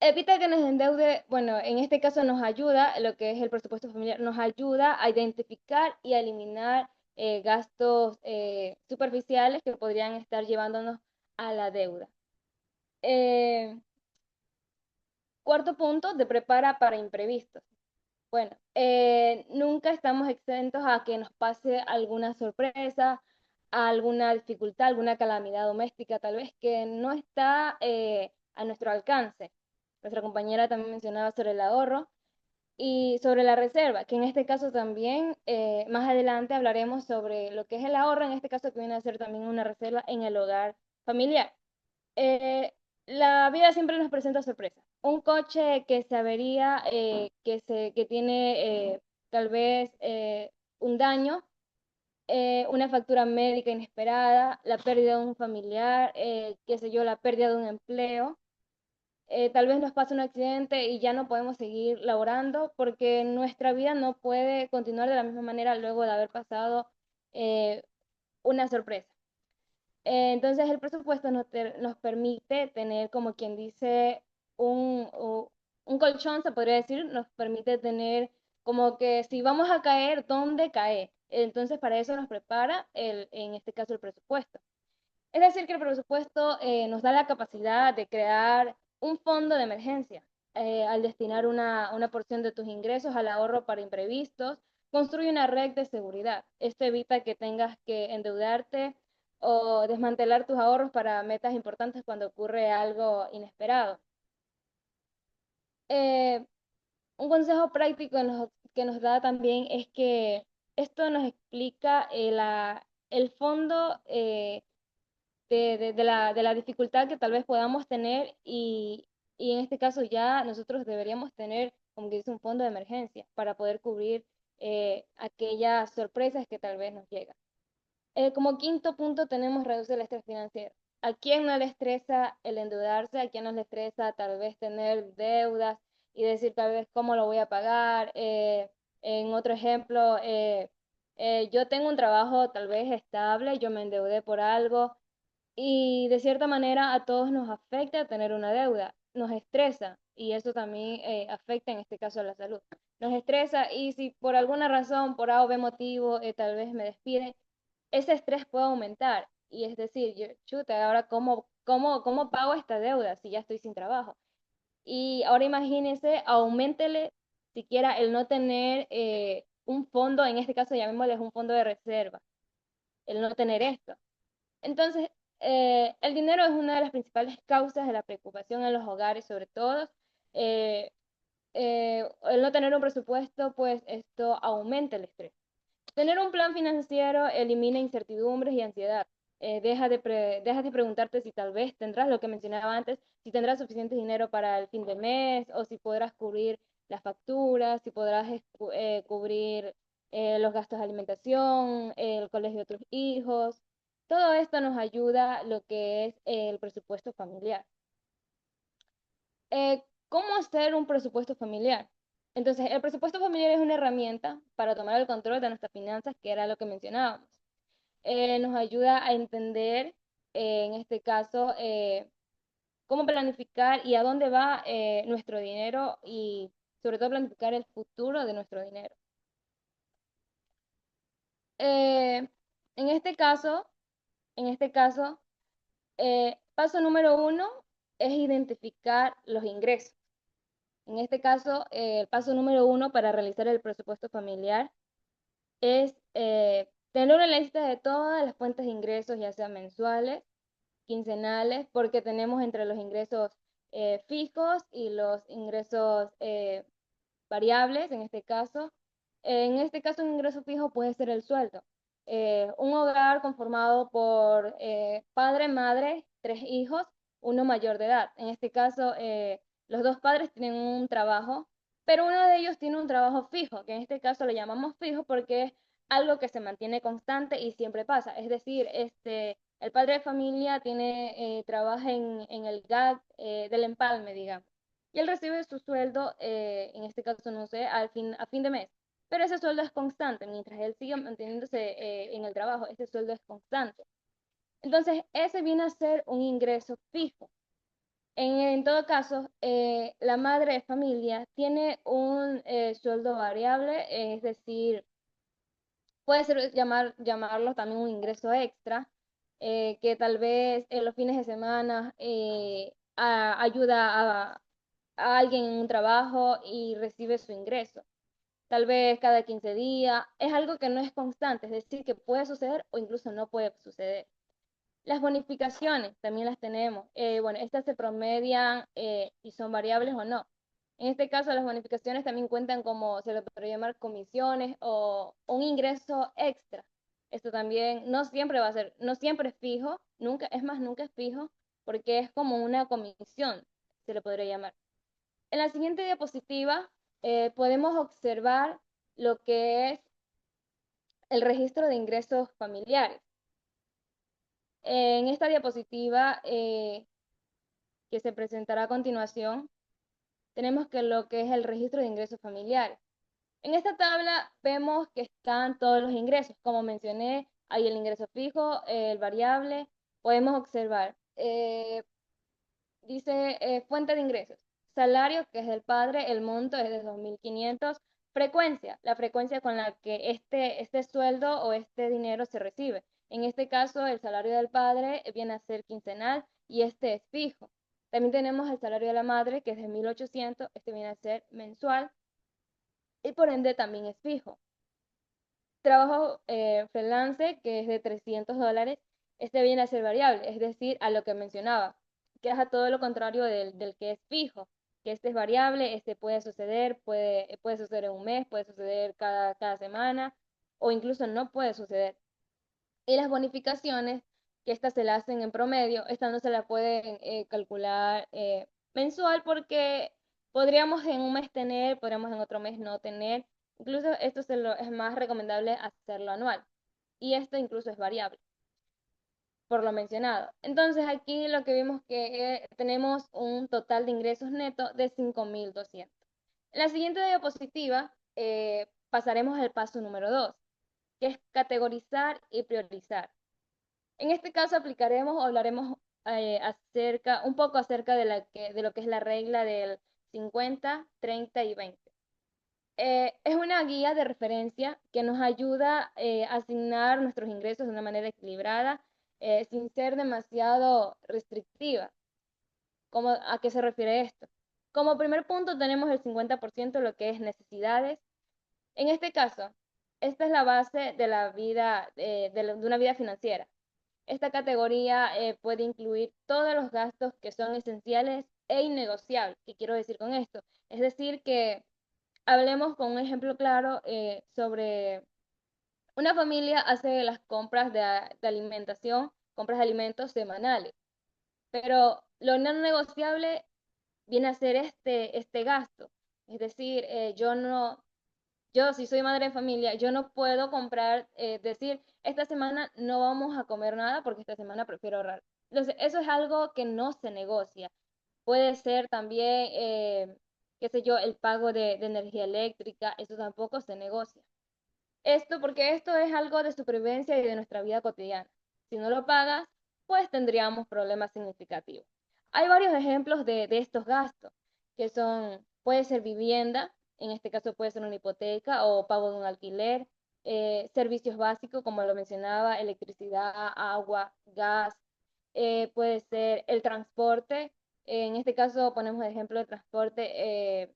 Evita que nos endeude, bueno, en este caso nos ayuda, lo que es el presupuesto familiar, nos ayuda a identificar y a eliminar gastos superficiales que podrían estar llevándonos a la deuda. Eh, Cuarto punto, te prepara para imprevistos. Bueno, nunca estamos exentos a que nos pase alguna sorpresa, alguna dificultad, alguna calamidad doméstica, tal vez que no está a nuestro alcance. Nuestra compañera también mencionaba sobre el ahorro y sobre la reserva, que en este caso también, más adelante hablaremos sobre lo que es el ahorro, en este caso que viene a ser también una reserva en el hogar familiar. Eh, la vida siempre nos presenta sorpresas. Un coche que se avería, que tiene tal vez un daño, una factura médica inesperada, la pérdida de un familiar, qué sé yo, la pérdida de un empleo. Tal vez nos pase un accidente y ya no podemos seguir laborando porque nuestra vida no puede continuar de la misma manera luego de haber pasado eh, una sorpresa. Entonces el presupuesto nos permite tener, como quien dice, un colchón, se podría decir, nos permite tener como que si vamos a caer, ¿dónde caer? Entonces para eso nos prepara, en este caso, el presupuesto. Es decir, que el presupuesto nos da la capacidad de crear un fondo de emergencia. Al destinar una porción de tus ingresos al ahorro para imprevistos, construye una red de seguridad. Esto evita que tengas que endeudarte o desmantelar tus ahorros para metas importantes cuando ocurre algo inesperado. Eh, un consejo práctico que nos da también es que esto nos explica el fondo de la dificultad que tal vez podamos tener y en este caso ya nosotros deberíamos tener, como que dice, un fondo de emergencia para poder cubrir aquellas sorpresas que tal vez nos llegan. Como quinto punto tenemos reducir el estrés financiero. ¿A quién no le estresa el endeudarse? ¿A quién no le estresa tal vez tener deudas y decir tal vez cómo lo voy a pagar? En otro ejemplo, yo tengo un trabajo tal vez estable, yo me endeudé por algo, y de cierta manera a todos nos afecta tener una deuda, nos estresa y eso también afecta en este caso a la salud. Nos estresa y si por alguna razón, por A o B motivo, tal vez me despiden, ese estrés puede aumentar. Y es decir, yo, chuta, ahora cómo pago esta deuda si ya estoy sin trabajo. Y ahora imagínense, auméntele siquiera el no tener un fondo, en este caso llamémosle un fondo de reserva, el no tener esto. Entonces, el dinero es una de las principales causas de la preocupación en los hogares, sobre todo. Eh, el no tener un presupuesto, pues esto aumenta el estrés. Tener un plan financiero elimina incertidumbres y ansiedad. Dejas de preguntarte si tal vez tendrás lo que mencionaba antes, si tendrás suficiente dinero para el fin de mes o si podrás cubrir las facturas, si podrás cubrir los gastos de alimentación, el colegio de tus hijos. Todo esto nos ayuda lo que es el presupuesto familiar. ¿Cómo hacer un presupuesto familiar? Entonces, el presupuesto familiar es una herramienta para tomar el control de nuestras finanzas, que era lo que mencionábamos. Nos ayuda a entender, en este caso, cómo planificar y a dónde va nuestro dinero y sobre todo planificar el futuro de nuestro dinero. Eh, en este caso, en este caso, paso número 1 es identificar los ingresos. En este caso, el paso número 1 para realizar el presupuesto familiar es tener una lista de todas las fuentes de ingresos, ya sean mensuales, quincenales, porque tenemos entre los ingresos fijos y los ingresos variables, en este caso. En este caso, un ingreso fijo puede ser el sueldo. Un hogar conformado por padre, madre, 3 hijos, uno mayor de edad. En este caso, los dos padres tienen un trabajo, pero uno de ellos tiene un trabajo fijo, que en este caso le llamamos fijo porque es algo que se mantiene constante y siempre pasa. Es decir, el padre de familia trabaja en el GAC del empalme, digamos y él recibe su sueldo, en este caso, no sé, a fin de mes. Pero ese sueldo es constante, mientras él sigue manteniéndose en el trabajo, ese sueldo es constante. Entonces, ese viene a ser un ingreso fijo. En todo caso, la madre de familia tiene un sueldo variable, es decir, puede ser llamarlo también un ingreso extra, que tal vez en los fines de semana ayuda a alguien en un trabajo y recibe su ingreso. Tal vez cada 15 días, es algo que no es constante, es decir, que puede suceder o incluso no puede suceder. Las bonificaciones también las tenemos. Bueno, estas se promedian y son variables o no. En este caso, las bonificaciones también cuentan como se le podría llamar comisiones o un ingreso extra. Esto también no siempre va a ser, no siempre es fijo, nunca, es más, nunca es fijo, porque es como una comisión, se le podría llamar. En la siguiente diapositiva podemos observar lo que es el registro de ingresos familiares. En esta diapositiva que se presentará a continuación, tenemos que lo que es el registro de ingresos familiares. En esta tabla vemos que están todos los ingresos. Como mencioné, hay el ingreso fijo, el variable. Podemos observar, dice fuente de ingresos. Salario, que es del padre, el monto es de 2.500. Frecuencia, la frecuencia con la que este sueldo o este dinero se recibe. En este caso, el salario del padre viene a ser quincenal y este es fijo. También tenemos el salario de la madre, que es de 1.800, este viene a ser mensual y por ende también es fijo. Trabajo freelance, que es de $300, este viene a ser variable, es decir, a lo que mencionaba, que es a todo lo contrario del que es fijo, que este es variable, este puede suceder, puede suceder en un mes, puede suceder cada semana, o incluso no puede suceder. Y las bonificaciones, que estas se las hacen en promedio, estas no se las pueden calcular mensual porque podríamos en un mes tener, podríamos en otro mes no tener. Incluso esto es más recomendable hacerlo anual. Y esto incluso es variable, por lo mencionado. Entonces aquí lo que vimos que tenemos un total de ingresos netos de 5.200. En la siguiente diapositiva pasaremos al paso número 2, que es categorizar y priorizar. En este caso aplicaremos o hablaremos un poco acerca de lo que es la regla del 50, 30 y 20. Es una guía de referencia que nos ayuda a asignar nuestros ingresos de una manera equilibrada, sin ser demasiado restrictiva. ¿A qué se refiere esto? Como primer punto tenemos el 50%, lo que es necesidades. En este caso, esta es la base de la vida, de una vida financiera. Esta categoría puede incluir todos los gastos que son esenciales e innegociables. ¿Qué quiero decir con esto? Es decir, que hablemos con un ejemplo claro sobre una familia hace las compras de alimentación, compras de alimentos semanales, pero lo no negociable viene a ser este gasto. Es decir, yo si soy madre de familia, yo no puedo comprar, decir, esta semana no vamos a comer nada porque esta semana prefiero ahorrar. Entonces, eso es algo que no se negocia. Puede ser también, qué sé yo, el pago de energía eléctrica, eso tampoco se negocia. Porque esto es algo de supervivencia y de nuestra vida cotidiana. Si no lo pagas, pues tendríamos problemas significativos. Hay varios ejemplos de estos gastos, puede ser vivienda, en este caso puede ser una hipoteca o pago de un alquiler, servicios básicos, como lo mencionaba, electricidad, agua, gas, puede ser el transporte, en este caso ponemos de ejemplo el transporte,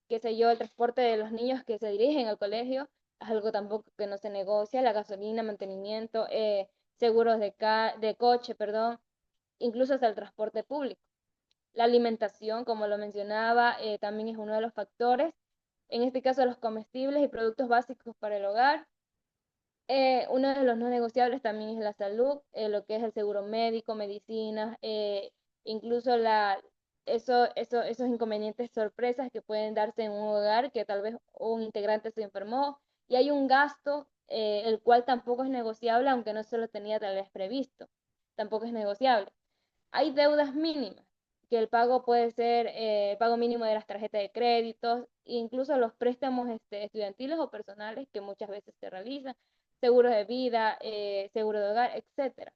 qué sé yo, el transporte de los niños que se dirigen al colegio, es algo tampoco que no se negocia, la gasolina, mantenimiento, seguros de coche, perdón, incluso hasta el transporte público. La alimentación, como lo mencionaba, también es uno de los factores. En este caso, los comestibles y productos básicos para el hogar. Uno de los no negociables también es la salud, lo que es el seguro médico, medicinas, incluso esos inconvenientes sorpresas que pueden darse en un hogar, que tal vez un integrante se enfermó y hay un gasto, el cual tampoco es negociable, aunque no se lo tenía tal vez previsto, tampoco es negociable. Hay deudas mínimas, que el pago puede ser el pago mínimo de las tarjetas de créditos, incluso los préstamos estudiantiles o personales que muchas veces se realizan, seguros de vida, seguro de hogar, etcétera.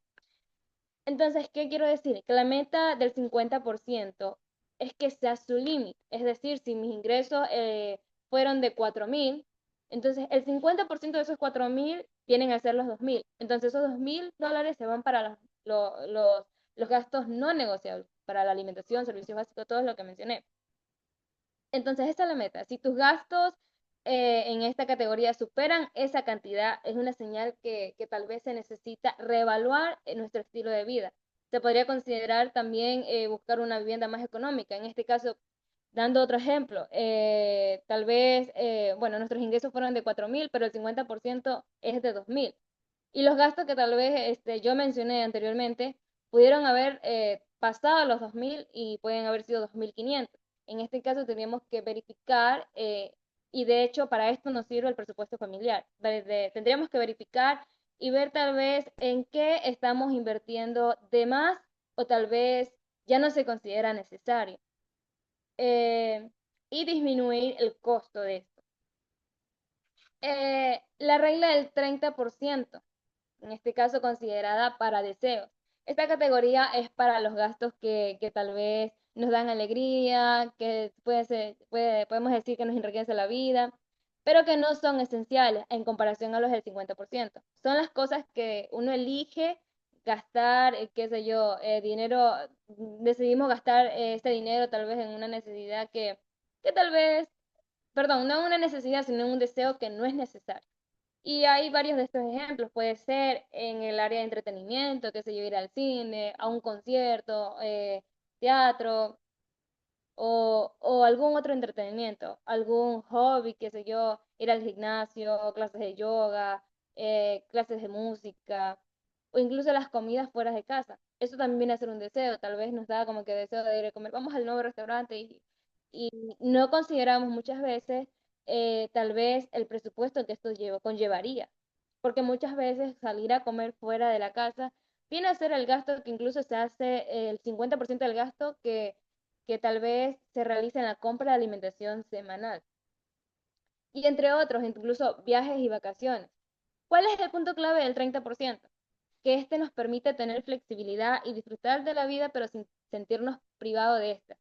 Entonces, ¿qué quiero decir? Que la meta del 50% es que sea su límite. Es decir, si mis ingresos fueron de 4.000, entonces el 50% de esos 4.000 vienen a ser los 2.000. Entonces esos $2.000 se van para los gastos no negociables, para la alimentación, servicios básicos, todo lo que mencioné. Entonces, esta es la meta. Si tus gastos en esta categoría superan esa cantidad, es una señal que tal vez se necesita reevaluar nuestro estilo de vida. Se podría considerar también buscar una vivienda más económica. En este caso, dando otro ejemplo, tal vez, bueno, nuestros ingresos fueron de 4.000, pero el 50% es de 2.000. Y los gastos que tal vez yo mencioné anteriormente pudieron haber pasado los 2.000 y pueden haber sido 2.500. En este caso tendríamos que verificar, y de hecho para esto nos sirve el presupuesto familiar. Tendríamos que verificar y ver tal vez en qué estamos invirtiendo de más o tal vez ya no se considera necesario. Y disminuir el costo de esto. La regla del 30%, en este caso considerada para deseos. Esta categoría es para los gastos que tal vez nos dan alegría, que podemos decir que nos enriquece la vida, pero que no son esenciales en comparación a los del 50%. Son las cosas que uno elige gastar, qué sé yo, dinero, decidimos gastar este dinero tal vez en una necesidad que tal vez, perdón, no una necesidad, sino un deseo que no es necesario. Y hay varios de estos ejemplos, puede ser en el área de entretenimiento, qué sé yo, ir al cine, a un concierto, teatro o algún otro entretenimiento, algún hobby, qué sé yo, ir al gimnasio, clases de yoga, clases de música o incluso las comidas fuera de casa. Eso también viene a ser un deseo, tal vez nos da como que deseo de ir a comer, vamos al nuevo restaurante y no consideramos muchas veces tal vez el presupuesto que esto conllevaría, porque muchas veces salir a comer fuera de la casa viene a ser el gasto que incluso se hace, el 50% del gasto que tal vez se realiza en la compra de alimentación semanal. Y entre otros, incluso viajes y vacaciones. ¿Cuál es el punto clave del 30%? que este nos permite tener flexibilidad y disfrutar de la vida, pero sin sentirnos privados de esta.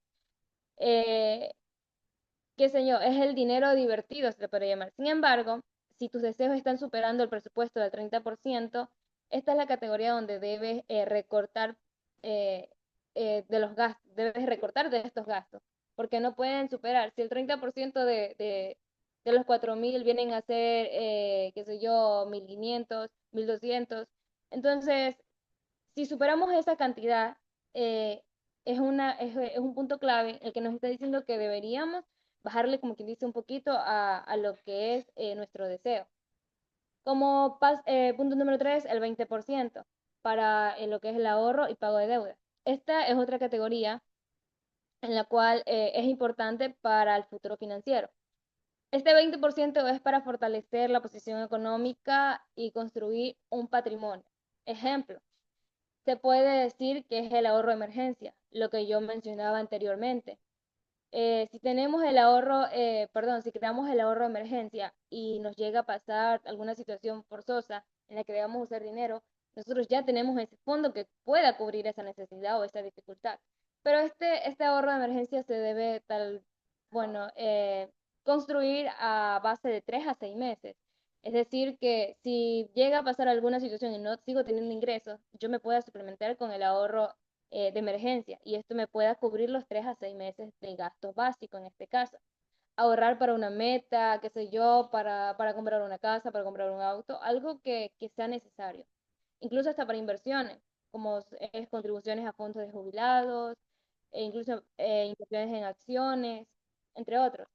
Qué sé yo, es el dinero divertido, se le puede llamar. Sin embargo, si tus deseos están superando el presupuesto del 30%, esta es la categoría donde debes recortar eh, de los gastos, debes recortar de estos gastos, porque no pueden superar. Si el 30% de los 4.000 vienen a ser, qué sé yo, 1.500, 1.200, entonces, si superamos esa cantidad, eh, es un punto clave el que nos está diciendo que deberíamos bajarle, como quien dice, un poquito a lo que es nuestro deseo. Como punto número 3, el 20% para lo que es el ahorro y pago de deuda. Esta es otra categoría en la cual es importante para el futuro financiero. Este 20% es para fortalecer la posición económica y construir un patrimonio. Ejemplo, se puede decir que es el ahorro de emergencia, lo que yo mencionaba anteriormente. Si tenemos el ahorro, perdón, si creamos el ahorro de emergencia y nos llega a pasar alguna situación forzosa en la que debamos usar dinero, nosotros ya tenemos ese fondo que pueda cubrir esa necesidad o esa dificultad. Pero este ahorro de emergencia se debe bueno, construir a base de 3 a 6 meses. Es decir, que si llega a pasar alguna situación y no sigo teniendo ingresos, yo me pueda suplementar con el ahorro de emergencia y esto me pueda cubrir los 3 a 6 meses de gasto básico en este caso. Ahorrar para una meta, qué sé yo, para comprar una casa, para comprar un auto, algo que sea necesario. Incluso hasta para inversiones, como es contribuciones a fondos de jubilados, e incluso inversiones en acciones, entre otros.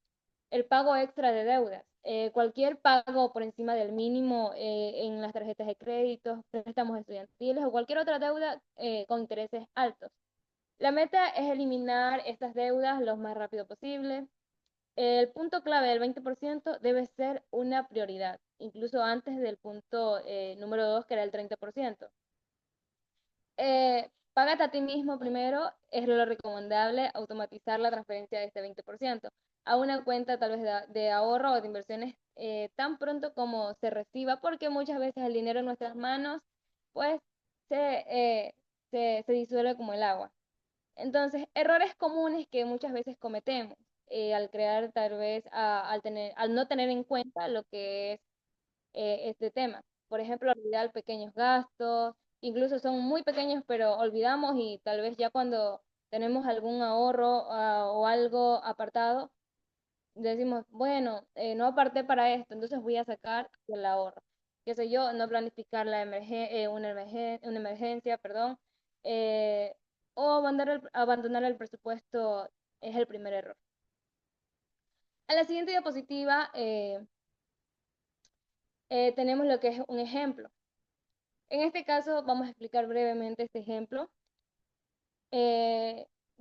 El pago extra de deudas. Cualquier pago por encima del mínimo en las tarjetas de crédito, préstamos estudiantiles o cualquier otra deuda con intereses altos. La meta es eliminar estas deudas lo más rápido posible. El punto clave del 20% debe ser una prioridad, incluso antes del punto número 2, que era el 30%. Págate a ti mismo primero, es lo recomendable automatizar la transferencia de este 20% a una cuenta tal vez de ahorro o de inversiones tan pronto como se reciba, porque muchas veces el dinero en nuestras manos pues se, eh, se disuelve como el agua. Entonces, errores comunes que muchas veces cometemos al crear tal vez, al no tener en cuenta lo que es este tema. Por ejemplo, olvidar pequeños gastos, incluso son muy pequeños, pero olvidamos y tal vez ya cuando tenemos algún ahorro o algo apartado, decimos, bueno, no aparté para esto, entonces voy a sacar el ahorro. Qué sé yo, no planificar una emergencia, perdón, eh, o abandonar el presupuesto es el primer error. En la siguiente diapositiva tenemos lo que es un ejemplo. En este caso vamos a explicar brevemente este ejemplo.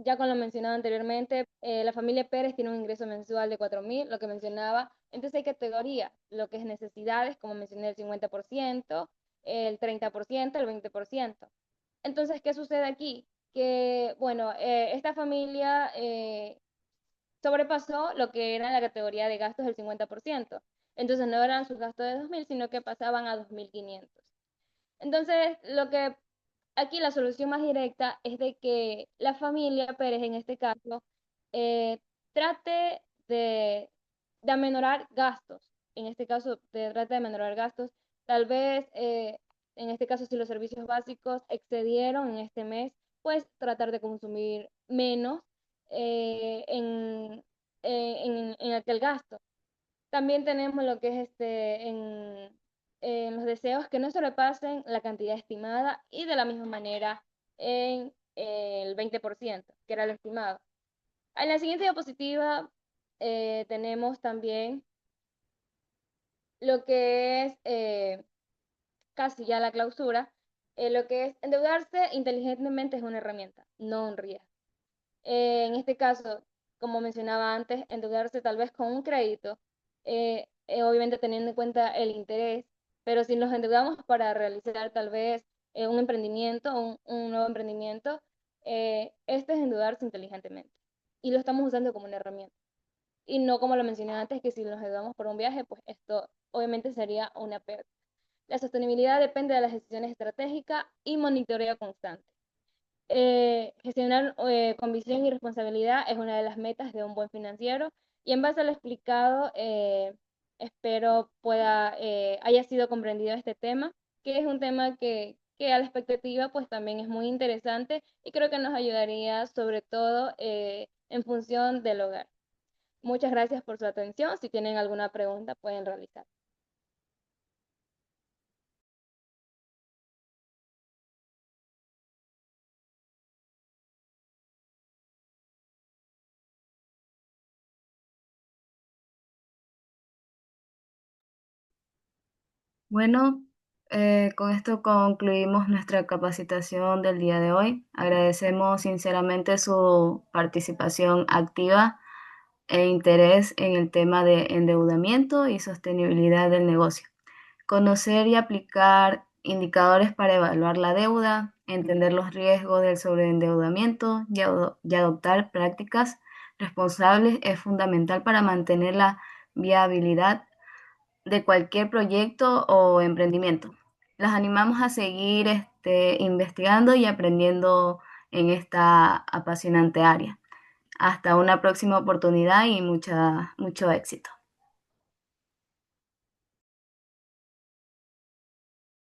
Ya con lo mencionado anteriormente, la familia Pérez tiene un ingreso mensual de 4.000, lo que mencionaba. Entonces hay categorías, lo que es necesidades, como mencioné, el 50%, el 30%, el 20%. Entonces, ¿qué sucede aquí? Que, bueno, esta familia sobrepasó lo que era la categoría de gastos del 50%. Entonces no eran sus gastos de 2.000, sino que pasaban a 2.500. Entonces, aquí la solución más directa es de que la familia Pérez, en este caso, eh, trate de amenorar gastos. En este caso, trate de amenorar gastos. Tal vez, en este caso, si los servicios básicos excedieron en este mes, pues tratar de consumir menos eh, en, en aquel gasto. También tenemos lo que es en los deseos que no sobrepasen la cantidad estimada y de la misma manera en el 20%, que era lo estimado. En la siguiente diapositiva tenemos también lo que es casi ya la clausura, lo que es endeudarse inteligentemente es una herramienta, no un riesgo. En este caso, como mencionaba antes, endeudarse tal vez con un crédito, obviamente teniendo en cuenta el interés, pero si nos endeudamos para realizar tal vez un emprendimiento, un nuevo emprendimiento, este es endeudarse inteligentemente y lo estamos usando como una herramienta. Y no como lo mencioné antes, que si nos endeudamos por un viaje, pues esto obviamente sería una pérdida. La sostenibilidad depende de las decisiones estratégicas y monitoreo constante. Gestionar con visión y responsabilidad es una de las metas de un buen financiero, y en base a lo explicado, espero haya sido comprendido este tema, que es un tema que a la expectativa pues también es muy interesante y creo que nos ayudaría sobre todo en función del hogar. Muchas gracias por su atención. Si tienen alguna pregunta pueden realizar. Bueno, con esto concluimos nuestra capacitación del día de hoy. Agradecemos sinceramente su participación activa e interés en el tema de endeudamiento y sostenibilidad del negocio. Conocer y aplicar indicadores para evaluar la deuda, entender los riesgos del sobreendeudamiento y adoptar prácticas responsables es fundamental para mantener la viabilidad de cualquier proyecto o emprendimiento. Las animamos a seguir investigando y aprendiendo en esta apasionante área. Hasta una próxima oportunidad y mucho éxito.